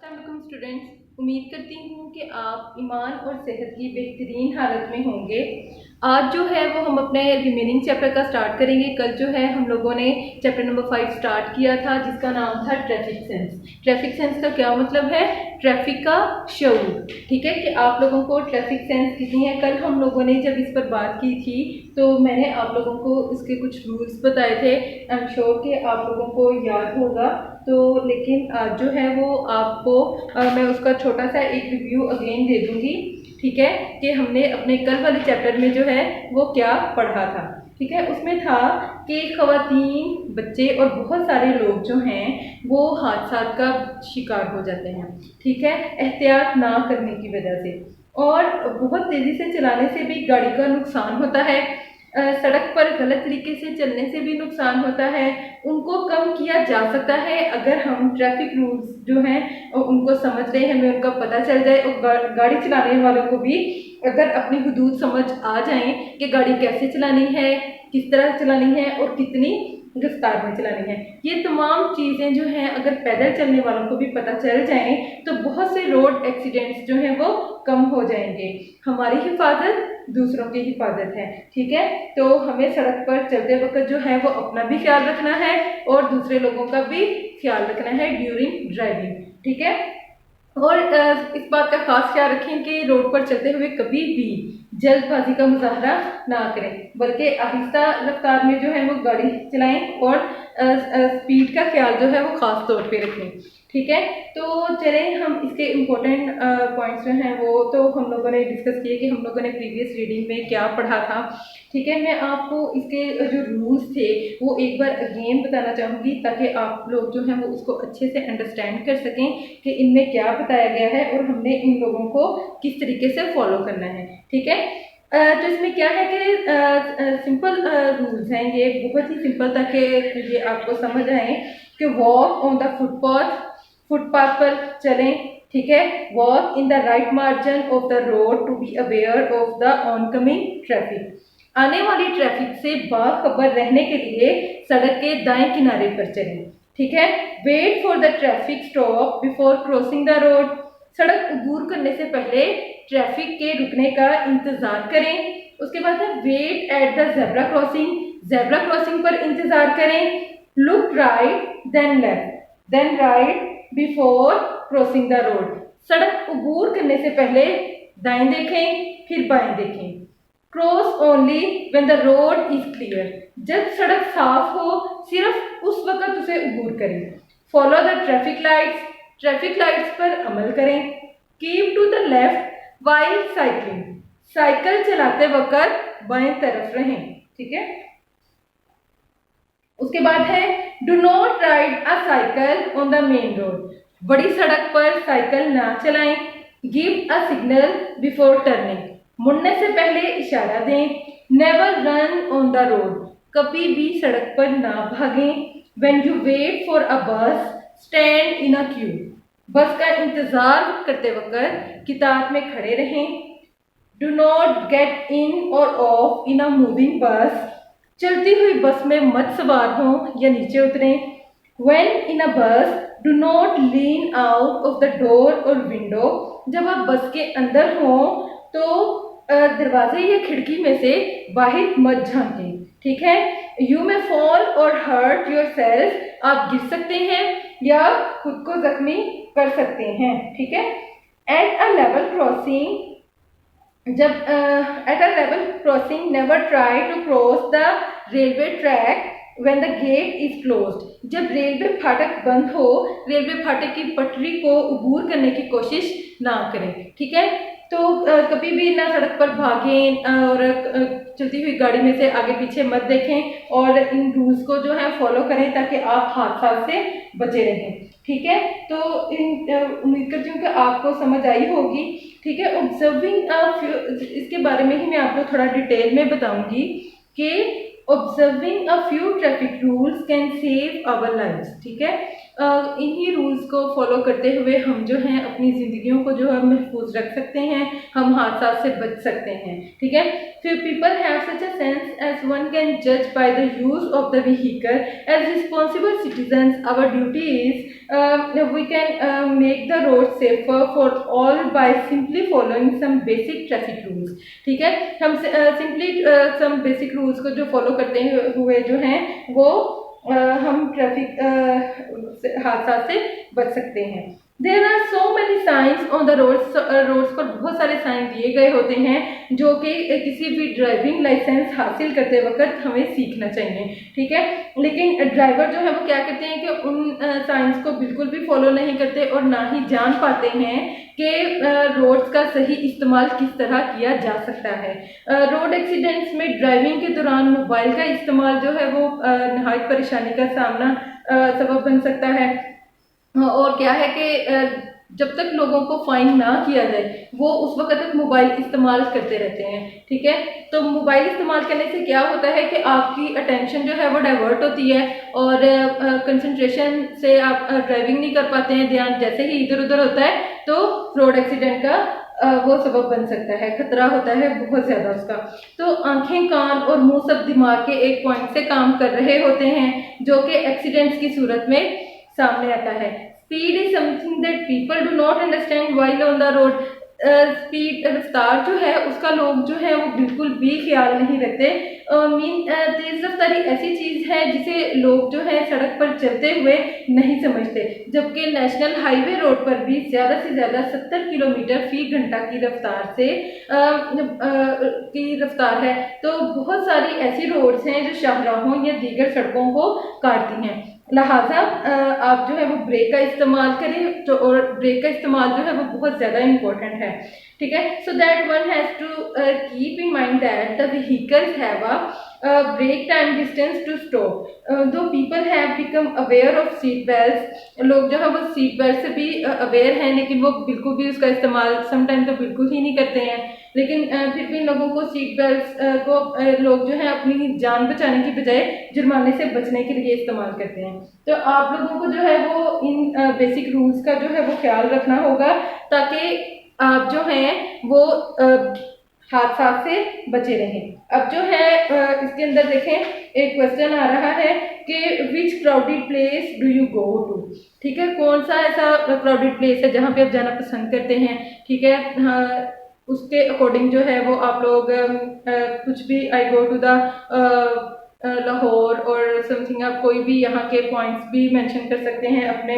अस्सलाम स्टूडेंट्स, उम्मीद करती हूँ कि आप ईमान और सेहत की बेहतरीन हालत में होंगे। आज जो है वो हम अपने रिमेनिंग चैप्टर का स्टार्ट करेंगे। कल जो है हम लोगों ने चैप्टर नंबर 5 स्टार्ट किया था जिसका नाम था ट्रैफिक सेंस। ट्रैफिक सेंस का क्या मतलब है? ट्रैफिक का शऊर। ठीक है कि आप लोगों को ट्रैफिक सेंस कितनी है। कल हम लोगों ने जब इस पर बात की थी तो मैंने आप लोगों को इसके कुछ रूल्स बताए थे। आई एम श्योर कि आप लोगों को याद होगा। तो लेकिन आज जो है वो आपको मैं उसका छोटा सा एक रिव्यू अगेन दे दूंगी। ठीक है कि हमने अपने कल वाले चैप्टर में जो है वो क्या पढ़ा था। ठीक है, उसमें था कि खवातीन, बच्चे और बहुत सारे लोग जो हैं वो हादसा का शिकार हो जाते हैं। ठीक है, एहतियात ना करने की वजह से और बहुत तेज़ी से चलाने से भी गाड़ी का नुकसान होता है। सड़क पर गलत तरीके से चलने से भी नुकसान होता है। उनको कम किया जा सकता है अगर हम ट्रैफिक रूल्स जो हैं उनको समझ रहे हैं, हमें उनका पता चल जाए और गाड़ी चलाने वालों को भी अगर अपनी हदूद समझ आ जाए कि गाड़ी कैसे चलानी है, किस तरह चलानी है और कितनी रफ्तार में चलानी है। ये तमाम चीज़ें जो हैं अगर पैदल चलने वालों को भी पता चल जाएं तो बहुत से रोड एक्सीडेंट्स जो हैं वो कम हो जाएंगे। हमारी हिफाजत दूसरों की हिफाजत है। ठीक है, तो हमें सड़क पर चलते वक्त जो है वो अपना भी ख्याल रखना है और दूसरे लोगों का भी ख्याल रखना है ड्यूरिंग ड्राइविंग। ठीक है, और इस बात का खास ख्याल रखें कि रोड पर चलते हुए कभी भी जल्दबाजी का मुजाहरा ना करें, बल्कि आहिस्ता रफ्तार में जो है वो गाड़ी चलाएं और स्पीड का ख्याल जो है वो खास तौर पे रखें। ठीक है, तो चलें हम इसके इम्पोर्टेंट पॉइंट्स जो हैं वो तो हम लोगों ने डिस्कस किए कि हम लोगों ने प्रीवियस रीडिंग में क्या पढ़ा था। ठीक है, मैं आपको इसके जो रूल्स थे वो एक बार अगेन बताना चाहूँगी ताकि आप लोग जो हैं वो उसको अच्छे से अंडरस्टैंड कर सकें कि इनमें क्या बताया गया है और हमने इन लोगों को किस तरीके से फॉलो करना है। ठीक है, तो इसमें क्या है कि सिंपल रूल्स हैं, ये बहुत ही सिंपल ताकि ये आपको समझ आए कि वॉक ऑन द फुटपाथ पर चलें। ठीक है, walk in the right margin of the road to be aware of the oncoming traffic. आने वाली ट्रैफिक से बाखबर रहने के लिए सड़क के दाएं किनारे पर चलें। ठीक है, wait for the traffic stop before crossing the road. सड़क अबूर करने से पहले ट्रैफिक के रुकने का इंतजार करें। उसके बाद है wait at the zebra crossing. Zebra crossing पर इंतजार करें। Look right then left then right before crossing the road. सड़क अबूर करने से पहले दाएं देखें फिर बाएं देखें। Cross only when the road is clear. जब सड़क साफ हो सिर्फ उस वक्त उसे अबूर करें। Follow the traffic lights. Traffic lights पर अमल करें। Keep to the left while cycling. Cycle चलाते वक्त बाएं तरफ रहें। ठीक है, उसके बाद है do not ride a cycle on the main road. बड़ी सड़क पर साइकिल ना चलाएं। Give a signal before turning. मुड़ने से पहले इशारा दें। Never run on the road. कभी भी सड़क पर ना भागें। When you wait for a bus stand in a Q. बस का इंतजार करते वक्त किताब में खड़े रहें। डू नॉट गेट इन और ऑफ इन अ मूविंग बस। चलती हुई बस में मत सवार हों या नीचे उतरें। When in a bus, do not lean out of the door or window. जब आप बस के अंदर हों तो दरवाजे या खिड़की में से बाहर मत झांकें। ठीक है, You may fall or hurt yourself. आप गिर सकते हैं या खुद को जख्मी कर सकते हैं। ठीक है, At a level crossing, जब at a level crossing never try to cross the railway track when the gate is closed. जब रेलवे फाटक बंद हो रेलवे फाटक की पटरी को अबूर करने की कोशिश ना करें। ठीक है, तो कभी भी ना सड़क पर भागें और चलती हुई गाड़ी में से आगे पीछे मत देखें और इन रूल्स को जो है फॉलो करें ताकि आप हादसा से बचे रहें। ठीक है, तो उम्मीद करती हूँ कि आपको समझ आई होगी। ठीक है, ऑब्जर्विंग इसके बारे में ही मैं आपको थोड़ा डिटेल में बताऊंगी कि observing a few traffic rules can save our lives. ठीक है, इन्हीं रूल्स को फॉलो करते हुए हम जो हैं अपनी ज़िंदगियों को जो है महफूज रख सकते हैं, हम हादसा से बच सकते हैं। ठीक है, फिर people have such a sense as one can जज by the use of the vehicle as responsible citizens our duty is we can make the road safer for all by simply following some basic traffic rules. ठीक है, हम simply some basic rules को जो follow करते हुए जो हैं वो हम ट्रैफिक हादसा से बच सकते हैं। There are so many signs on the road, roads पर बहुत सारे साइन दिए गए होते हैं जो कि किसी भी ड्राइविंग लाइसेंस हासिल करते वक्त हमें सीखना चाहिए। ठीक है, लेकिन ड्राइवर जो है वो क्या करते हैं कि उन साइंस को बिल्कुल भी फॉलो नहीं करते और ना ही जान पाते हैं कि रोड्स का सही इस्तेमाल किस तरह किया जा सकता है। रोड एक्सीडेंट्स में ड्राइविंग के दौरान मोबाइल का इस्तेमाल जो है वो नहायत परेशानी का सामना सबब बन सकता है। और क्या है कि जब तक लोगों को फाइन ना किया जाए वो उस वक्त तक मोबाइल इस्तेमाल करते रहते हैं। ठीक है, तो मोबाइल इस्तेमाल करने से क्या होता है कि आपकी अटेंशन जो है वो डाइवर्ट होती है और कंसंट्रेशन से आप ड्राइविंग नहीं कर पाते हैं, ध्यान जैसे ही इधर उधर होता है तो रोड एक्सीडेंट का वो सबब बन सकता है, खतरा होता है बहुत ज़्यादा उसका। तो आंखें, कान और मुंह सब दिमाग के एक पॉइंट से काम कर रहे होते हैं जो कि एक्सीडेंट्स की सूरत में सामने आता है। Speed is something that people do not understand while on the road. Speed रफ्तार जो है उसका लोग जो है वो बिल्कुल भी ख्याल नहीं रखते। तेज रफ्तारी ऐसी चीज है जिसे लोग जो है सड़क पर चलते हुए नहीं समझते, जबकि नेशनल हाईवे रोड पर भी ज्यादा से ज्यादा 70 किलोमीटर फी घंटा की रफ्तार से की रफ्तार है। तो बहुत सारी ऐसी रोड्स हैं जो शाहराहों या दीगर सड़कों को काटती हैं, लिहाजा आप जो है वो ब्रेक का इस्तेमाल करें। तो और ब्रेक का इस्तेमाल जो है वो बहुत ज़्यादा इम्पोर्टेंट है। ठीक है, so that one has to keep in mind that the vehicles have a brake time distance to stop. Though people have become aware of seat belt, लोग जो है वो सीट बेल्ट से भी अवेयर हैं लेकिन वो बिल्कुल भी उसका इस्तेमाल समटाइम तो बिल्कुल ही नहीं करते हैं। लेकिन फिर भी लोगों को सीट बेल्ट को लोग जो है अपनी जान बचाने की बजाय जुर्माने से बचने के लिए इस्तेमाल करते हैं। तो आप लोगों को जो है वो इन बेसिक रूल्स का जो है वो ख्याल रखना होगा ताकि आप जो हैं वो हादसा से बचे रहें। अब जो है इसके अंदर देखें एक क्वेश्चन आ रहा है कि which crowded place do you go to. ठीक है, कौन सा ऐसा क्राउडेड प्लेस है जहाँ पे आप जाना पसंद करते हैं। ठीक है, हाँ, उसके अकॉर्डिंग जो है वो आप लोग कुछ भी आई गो टू द लाहौर और समथिंग आप कोई भी यहाँ के पॉइंट्स भी मेंशन कर सकते हैं, अपने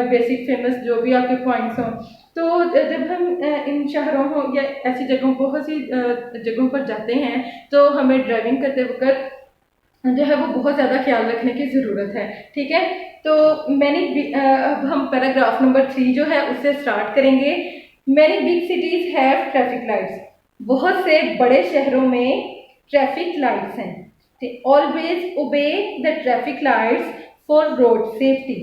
बेसिक फेमस जो भी आपके पॉइंट्स हों। तो जब हम इन शहरों हो या ऐसी जगहों बहुत सी जगहों पर जाते हैं तो हमें ड्राइविंग करते वक्त जो है वो बहुत ज़्यादा ख्याल रखने की ज़रूरत है। ठीक है, तो अब हम पैराग्राफ नंबर 3 जो है उससे स्टार्ट करेंगे। Many big cities have traffic lights, बहुत से बड़े शहरों में ट्रैफिक लाइट्स हैं। Always obey the traffic lights for road safety,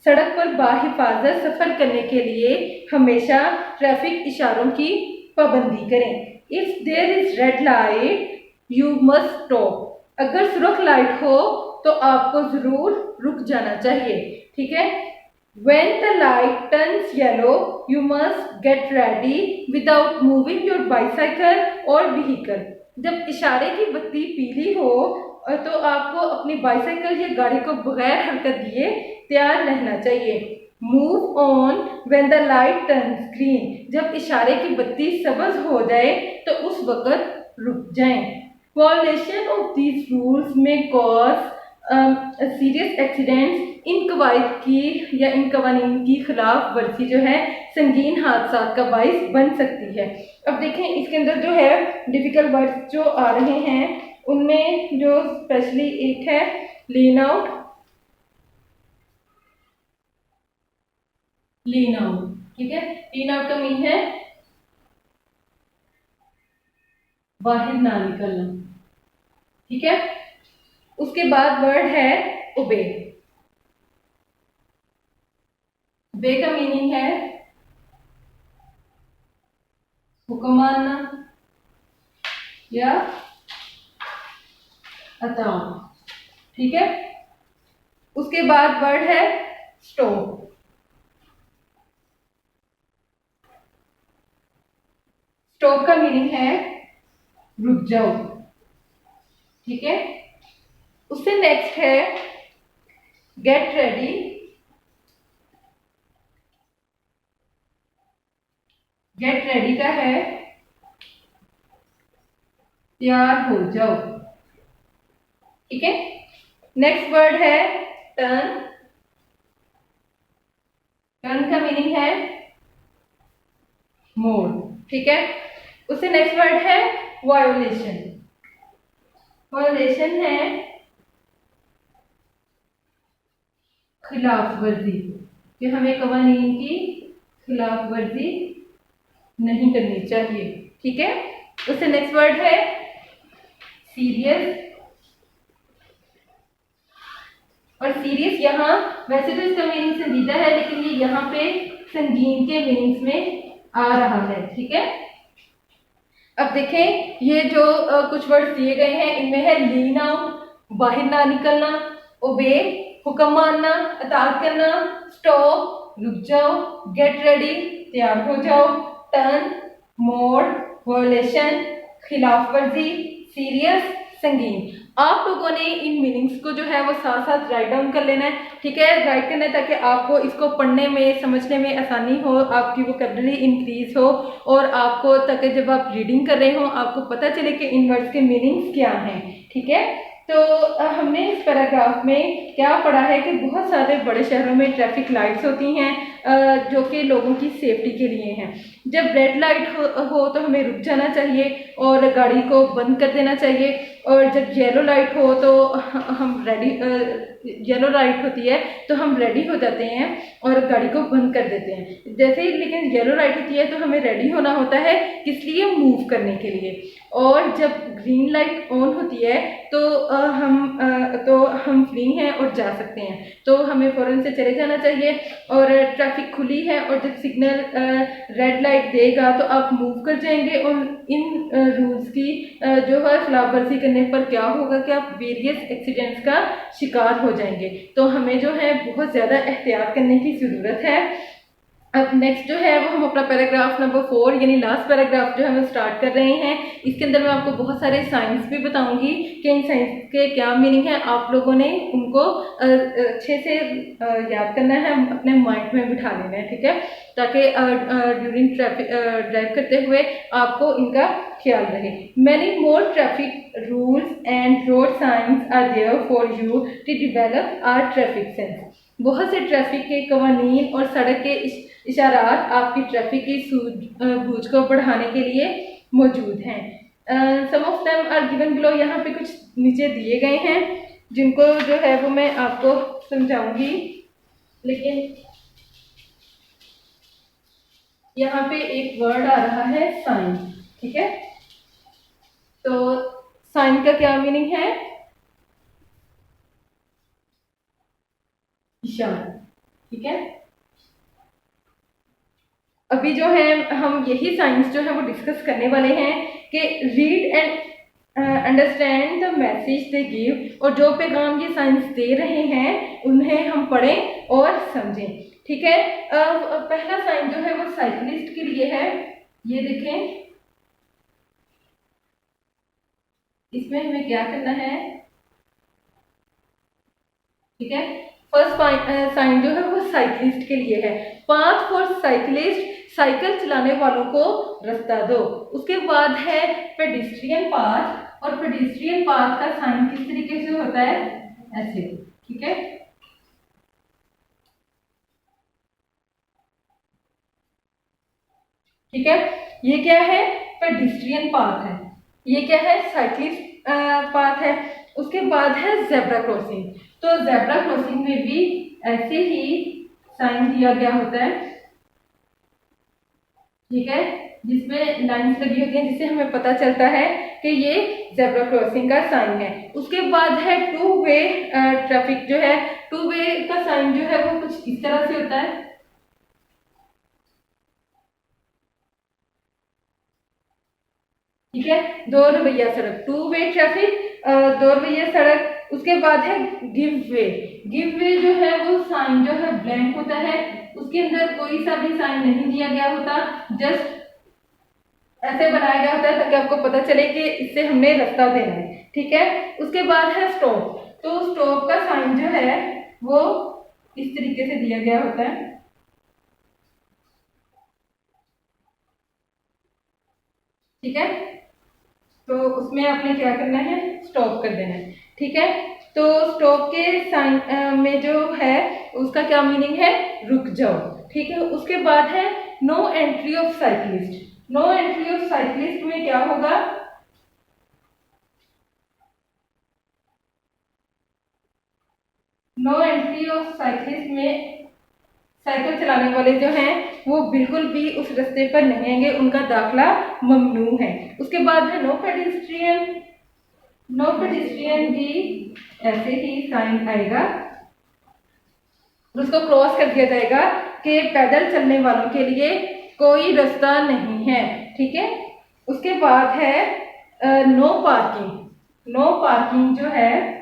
सड़क पर बाहिफाजत सफर करने के लिए हमेशा ट्रैफिक इशारों की पाबंदी करें। If there is red light you must stop, अगर सुरख लाइट हो तो आपको जरूर रुक जाना चाहिए। ठीक है, when the light turns yellow you must get ready without moving your bicycle or vehicle, जब इशारे की बत्ती पीली हो तो आपको अपनी बाइसाइकिल या गाड़ी को बगैर हरकत दिए तैयार रहना चाहिए। Move on when the light turns green, जब इशारे की बत्ती सब्ज हो जाए तो उस वक्त रुक जाएं। वायलेशन ऑफ दीज रूल्स में कॉज सीरियस एक्सीडेंट्स, इन कवायद की या इन कवानीन की खिलाफ वर्जी जो है संगीन हादसा का बाइस बन सकती है। अब देखें इसके अंदर जो है डिफिकल्ट वर्ड्स जो आ रहे हैं उनमें जो स्पेशली एक है लीन आउट, लीन आउट। ठीक है, लीन आउट का मीन है बाहर ना निकलना। ठीक है, उसके बाद वर्ड है ओबे। ओबे का मीनिंग है हुक्म मानना या अताउन। ठीक है, उसके बाद वर्ड है स्टॉप। स्टॉप का मीनिंग है रुक जाओ, ठीक है। उससे नेक्स्ट है गेट रेडी। गेट रेडी का है तैयार हो जाओ, ठीक है। नेक्स्ट वर्ड है टर्न। टर्न का मीनिंग है मोड़, ठीक है। उससे नेक्स्ट वर्ड है वायोलेशन। वायोलेशन है खिलाफ वर्जी, कि हमें कवानीन की खिलाफ वर्जी नहीं करनी चाहिए, ठीक है। उससे नेक्स्ट वर्ड है सीरियस। और सीरियस यहाँ वैसे तो इसका मीनिंग संजीदा है, लेकिन ये यहाँ पे संगीन के मीनिंग्स में आ रहा है, ठीक है। अब देखें ये जो कुछ वर्ड दिए गए हैं, इनमें है लीन आउट, बाहर ना निकलना, ओबे हुक्म मानना, अताअत करना, स्टॉप रुक जाओ, गेट रेडी तैयार हो जाओ, टर्न मोड़, वायोलेशन खिलाफ वर्जी, सीरियस संगीन। आप लोगों ने इन मीनिंग्स को जो है वो साथ साथ राइट डाउन कर लेना है, ठीक है। राइट करना है ताकि आपको इसको पढ़ने में समझने में आसानी हो, आपकी वोकैबुलरी इंक्रीज हो, और आपको ताकि जब आप रीडिंग कर रहे हो आपको पता चले कि इन वर्ड्स के मीनिंग्स क्या हैं, ठीक है। तो हमने इस पैराग्राफ में क्या पढ़ा है कि बहुत सारे बड़े शहरों में ट्रैफिक लाइट्स होती हैं जो कि लोगों की सेफ्टी के लिए हैं। जब रेड लाइट हो तो हमें रुक जाना चाहिए और गाड़ी को बंद कर देना चाहिए, और जब येलो लाइट हो तो हम येलो लाइट होती है तो हम रेडी हो जाते हैं और गाड़ी को बंद कर देते हैं। जैसे ही लेकिन येलो लाइट होती है तो हमें रेडी होना होता है, किस लिए? मूव करने के लिए। और जब ग्रीन लाइट ऑन होती है तो हम फ्री हैं और जा सकते हैं, तो हमें फौरन से चले जाना चाहिए। और ट्रैफिक खुली है और जब सिग्नल रेड लाइट देगा तो आप मूव कर जाएंगे, और इन रूल्स की जो है खिलाफ वर्जी करने पर क्या होगा कि आप वेरियस एक्सीडेंट्स का शिकार हो जाएंगे। तो हमें जो है बहुत ज़्यादा एहतियात करने की ज़रूरत है। अब नेक्स्ट जो है वो हम अपना पैराग्राफ नंबर 4 यानी लास्ट पैराग्राफ जो है हम स्टार्ट कर रहे हैं। इसके अंदर मैं आपको बहुत सारे साइंस भी बताऊंगी कि इन साइंस के क्या मीनिंग है। आप लोगों ने उनको अच्छे से याद करना है, अपने माइंड में बिठा लेना है, ठीक है, ताकि ड्यूरिंग ट्रैफिक ड्राइव करते हुए आपको इनका ख्याल रहे। Many more traffic rules and road signs are there for you to develop our traffic sense. बहुत से ट्रैफिक के कवानीन और सड़क के इशारात आपकी ट्रैफिक की सूझबूझ को बढ़ाने के लिए मौजूद हैं। Some of them are given below. यहाँ पे कुछ नीचे दिए गए हैं जिनको जो है वो मैं आपको समझाऊंगी, लेकिन यहाँ पे एक वर्ड आ रहा है साइन, ठीक है। तो साइन का क्या मीनिंग है? इशारा, ठीक है। अभी जो है हम यही साइंस जो है वो डिस्कस करने वाले हैं कि read and understand the message they give, और जो पैगाम ये साइंस दे रहे हैं उन्हें हम पढ़ें और समझें, ठीक है। पहला साइन जो है वो साइकिलिस्ट के लिए है। ये देखें, इसमें हमें क्या करना है, ठीक है। फर्स्ट साइन जो है वो साइकिलिस्ट के लिए है। पाथ फॉर साइकिलिस्ट, साइकिल चलाने वालों को रास्ता दो। उसके बाद है पेडिस्ट्रियन पाथ, और पेडिस्ट्रियन पाथ का साइन किस तरीके से होता है? ऐसे, ठीक है। ठीक है, ये क्या है? पेडिस्ट्रियन पाथ है। ये क्या है? साइक्लिस्ट पाथ है। उसके बाद है जेब्रा क्रॉसिंग। तो जेब्रा क्रॉसिंग में भी ऐसे ही साइन दिया गया होता है, ठीक है, जिसमें लाइंस लगी होती हैं, जिससे हमें पता चलता है कि ये जेब्रा क्रॉसिंग का साइन है। उसके बाद है टू वे ट्रैफिक जो है, टू वे का साइन जो है वो कुछ इस तरह से होता है, ठीक है। दो रवैया सड़क, टू वे ट्रैफिक, दो रवैया सड़क उसके बाद है गिव वे। गिव वे जो है वो साइन जो है ब्लैंक होता है, उसके अंदर कोई सा भी साइन नहीं दिया गया होता, जस्ट ऐसे बनाया गया होता है ताकि आपको पता चले कि इससे हमने रास्ता देना है। ठीक है, उसके बाद है स्टॉप। तो स्टॉप का साइन जो है वो इस तरीके से दिया गया होता है। ठीक है, तो उसमें आपने क्या करना है, स्टॉप कर देना है। ठीक है, तो स्टॉप के साइन में जो है उसका क्या मीनिंग है, रुक जाओ। ठीक है, उसके बाद है no entry of cyclist. No entry of cyclist में क्या होगा, नो एंट्री ऑफ साइकिलिस्ट में साइकिल चलाने वाले जो हैं वो बिल्कुल भी उस रास्ते पर नहीं आएंगे, उनका दाखिला ममनू है। उसके बाद है नो पेडिस्ट्रियन। नो पेडिस्ट्रियन भी ऐसे ही साइन आएगा, उसको क्रॉस कर दिया जाएगा कि पैदल चलने वालों के लिए कोई रास्ता नहीं है। ठीक है, उसके बाद है नो पार्किंग। नो पार्किंग जो है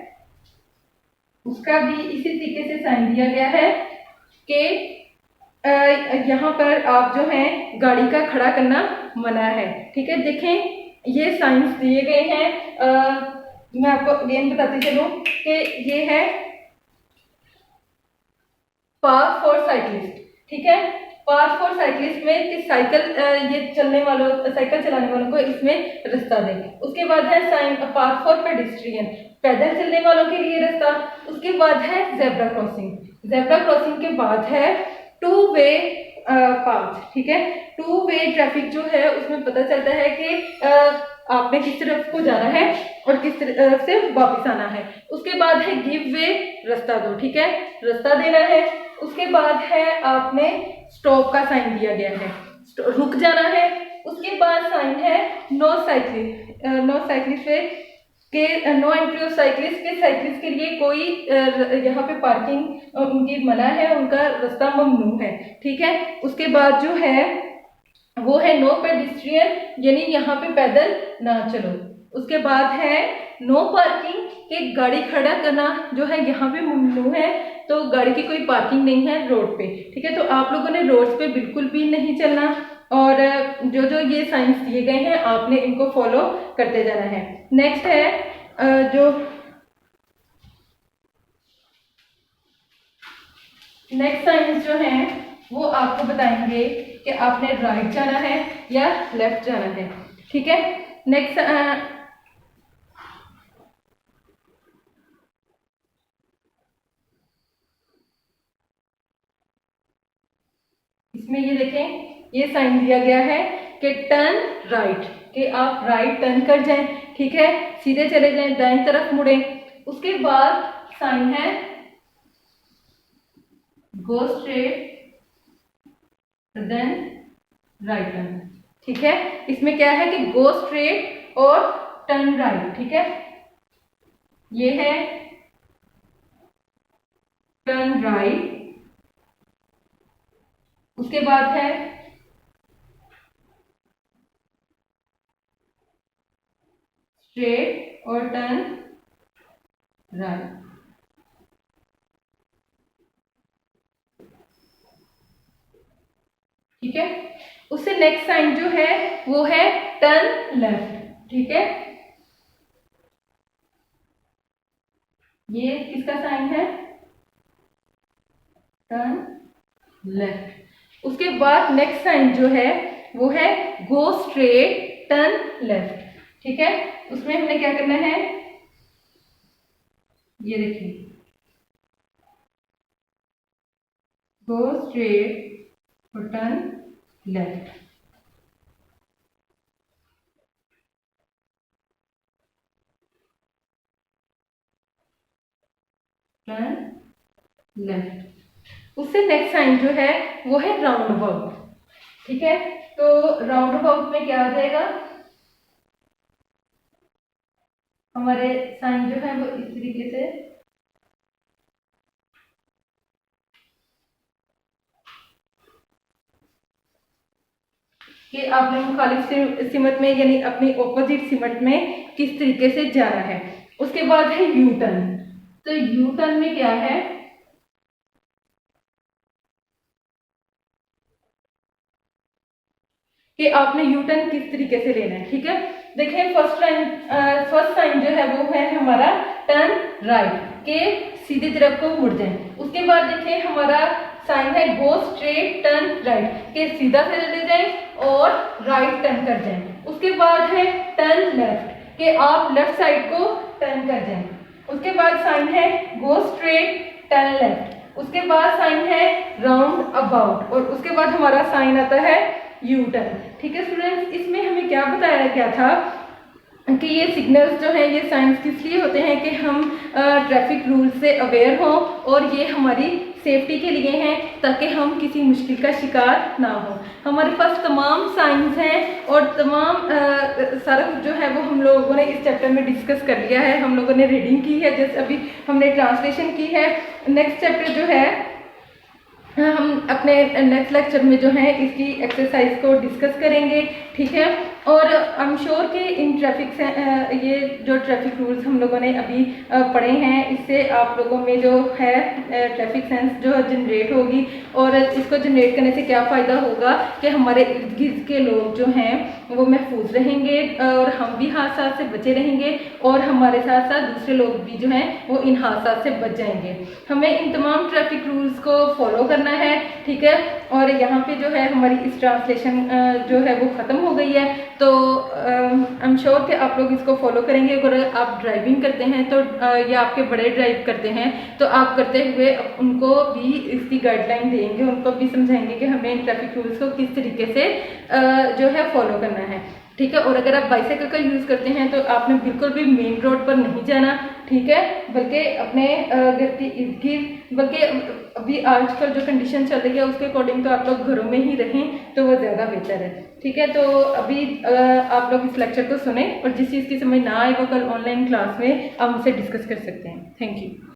उसका भी इसी तरीके से साइन दिया गया है कि यहाँ पर आप जो है गाड़ी का खड़ा करना मना है। ठीक है, देखें ये साइंस दिए गए हैं। मैं आपको अगेन बताती चलूं कि ये है पाथ फॉर साइकिलिस्ट। ठीक है, पाथ फॉर साइकिलिस्ट में कि साइकिल ये चलने वालों, साइकिल चलाने वालों को इसमें रास्ता दें। उसके बाद है साइन पाथ फॉर पेडिस्ट्रियन, पैदल चलने वालों के लिए रास्ता। उसके बाद है जेब्रा क्रॉसिंग। जेब्रा क्रॉसिंग के बाद है टू वे पाथ। ठीक है, टू वे ट्रैफिक जो है उसमें पता चलता है कि आपने किस तरफ को जाना है और किस तरफ से वापस आना है। उसके बाद है गिव वे, रास्ता दो। ठीक है, रास्ता देना है। उसके बाद है आपने स्टॉप का साइन दिया गया है, रुक जाना है। उसके बाद साइन है नो साइकिलिस्ट। नो साइकिलिस्ट के नो एंट्री ऑफ साइकिलिस्ट के साइकिलिस्ट के लिए कोई यहाँ पे पार्किंग उनकी मना है, उनका रास्ता ममनू है। ठीक है, उसके बाद जो है वो है नो पेडिस्ट्रियन, यानी यहाँ पे पैदल ना चलो। उसके बाद है नो पार्किंग के गाड़ी खड़ा करना जो है यहाँ पे ममनू है, तो गाड़ी की कोई पार्किंग नहीं है रोड पे। ठीक है, तो आप लोगों ने रोड पे बिल्कुल भी नहीं चलना और जो जो ये साइंस दिए गए हैं आपने इनको फॉलो करते जाना है। नेक्स्ट है जो नेक्स्ट साइंस जो है वो आपको बताएंगे कि आपने राइट जाना है या लेफ्ट जाना है। ठीक है, नेक्स्ट इसमें ये देखें, ये साइन दिया गया है कि टर्न राइट, कि आप राइट टर्न कर जाएं। ठीक है, सीधे चले जाएं, दाएं तरफ मुड़े। उसके बाद साइन है go straight then right turn. ठीक है, इसमें क्या है कि गो स्ट्रेट और टर्न राइट। ठीक है, ये है टर्न राइट। उसके बाद है स्ट्रेट और टर्न राइट। ठीक है, उससे नेक्स्ट साइन जो है वो है टर्न लेफ्ट। ठीक है, ये किसका साइन है, टर्न लेफ्ट। उसके बाद नेक्स्ट साइन जो है वो है गो स्ट्रेट टर्न लेफ्ट। ठीक है, उसमें हमने क्या करना है, ये देखिए गो स्ट्रेट और टर्न लेफ्ट। Turn left. उससे नेक्स्ट साइन जो है वो है राउंड अबाउट। ठीक है, तो राउंड अबाउट में क्या आ जाएगा, हमारे साइन जो है वो इस तरीके से कि आपने मुखालिफ सिमत में यानी अपनी ऑपोजिट सिमत में किस तरीके से जाना है। उसके बाद है यू टर्न। तो यू टर्न में क्या है कि आपने यू टर्न किस तरीके से लेना है। ठीक है, देखिए फर्स्ट साइन जो है वो है हमारा टर्न राइट, के सीधी तरफ को मुड़ जाए। उसके बाद देखिए हमारा साइन है गो स्ट्रेट टर्न राइट, के सीधा से चले जाएं और राइट टर्न कर जाएं। उसके बाद है टर्न लेफ्ट, के आप लेफ्ट साइड को टर्न कर जाएं। उसके बाद साइन है गो स्ट्रेट टर्न लेफ्ट। उसके बाद साइन है राउंड अबाउट और उसके बाद हमारा साइन आता है यू टर्न। ठीक है स्टूडेंट्स, इसमें हमें क्या बताया गया था कि ये सिग्नल्स जो हैं ये साइंस किस लिए होते हैं कि हम ट्रैफिक रूल से अवेयर हों और ये हमारी सेफ्टी के लिए हैं ताकि हम किसी मुश्किल का शिकार ना हो। हमारे पास तमाम साइंस हैं और तमाम सारा कुछ जो है वो हम लोगों ने इस चैप्टर में डिस्कस कर लिया है। हम लोगों ने रीडिंग की है, जैसे अभी हमने ट्रांसलेशन की है। नेक्स्ट चैप्टर जो है हम अपने नेक्स्ट लेक्चर में जो है इसकी एक्सरसाइज को डिस्कस करेंगे। ठीक है, और आई एम श्योर कि इन ट्रैफिक ये जो ट्रैफिक रूल्स हम लोगों ने अभी पढ़े हैं इससे आप लोगों में जो है ट्रैफिक सेंस जो जनरेट होगी और इसको जनरेट करने से क्या फ़ायदा होगा कि हमारे इर्द गिर्द के लोग जो हैं वो महफूज रहेंगे और हम भी हादसा से बचे रहेंगे और हमारे साथ साथ दूसरे लोग भी जो हैं वो इन हादसा से बच जाएंगे। हमें इन तमाम ट्रैफिक रूल्स को फॉलो करना है। ठीक है, और यहाँ पे जो है हमारी इस ट्रांसलेशन जो है वो ख़त्म हो गई है, तो आई एम श्योर कि आप लोग इसको फॉलो करेंगे। अगर आप ड्राइविंग करते हैं तो या आपके बड़े ड्राइव करते हैं तो आप करते हुए उनको भी इसकी गाइडलाइन देंगे, उनको भी समझाएंगे कि हमें ट्रैफिक रूल्स को किस तरीके से जो है फॉलो करना है। ठीक है, और अगर आप बाइसाइकिल का यूज़ करते हैं तो आपने बिल्कुल भी मेन रोड पर नहीं जाना। ठीक है, बल्कि अपने घर के इर्द गिर्द, बल्कि अभी आजकल जो कंडीशन चल रही है उसके अकॉर्डिंग तो आप लोग घरों में ही रहें तो वो ज़्यादा बेहतर है। ठीक है, तो अभी आप लोग इस लेक्चर को सुने और जिस चीज़ की समझ ना आए वो कल ऑनलाइन क्लास में आप मुझसे डिस्कस कर सकते हैं। Thank you.